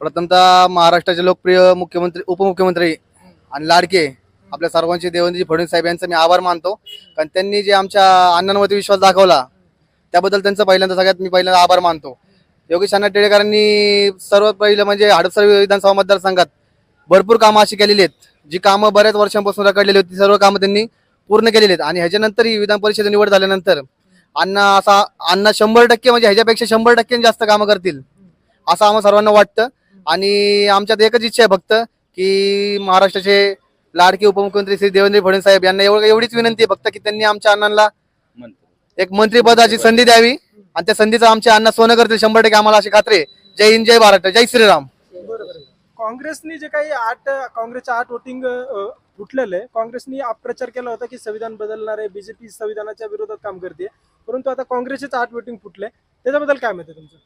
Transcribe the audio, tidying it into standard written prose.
प्रथमतः महाराष्ट्राचे लोकप्रिय मुख्यमंत्री उपमुख्यमंत्री आणि लाडके आपल्या सर्वांचे देवेंद्रजी फडणवीस साहेब यांचा मी आभार मानतो. कारण त्यांनी जे आमच्या अण्णांवरती विश्वास दाखवला त्याबद्दल त्यांचं पहिल्यांदा मी पहिल्यांदा आभार मानतो. योगेश अण्णा टिळेकरांनी सर्वात पहिलं म्हणजे हडपसर विधानसभा मतदारसंघात भरपूर कामं अशी केलेली आहेत जी कामं बऱ्याच वर्षांपासून रखडलेली होती. सर्व कामं त्यांनी पूर्ण केलेली आहेत आणि ह्याच्यानंतरही विधान परिषद निवड झाल्यानंतर अण्णा 100% म्हणजे ह्याच्यापेक्षा 100% जास्त कामं करतील असं आम्हाला सर्वांना वाटतं. आणि आमच्यात एकच इच्छा आहे फक्त की महाराष्ट्राचे लाडके उपमुख्यमंत्री श्री देवेंद्र फडणवीस साहेब यांना एवढीच विनंती आहे फक्त की त्यांनी आमच्या अण्णांना एक मंत्रिपदाची संधी द्यावी आणि त्या संधीचं आमच्या अण्णा सोनं करतील 100%. आम्हाला अशी खात्री आहे. जय हिंद, जय महाराष्ट्र, जय श्रीराम. काँग्रेसनी जे काही काँग्रेसच्या 8 वोटिंग फुटलेले, काँग्रेसनी अपप्रचार केला होता की संविधान बदलणार आहे, बीजेपी संविधानाच्या विरोधात काम करते, परंतु आता काँग्रेसचे 8 वोटिंग फुटले, त्याच्याबद्दल काय मत आहे तुमचं?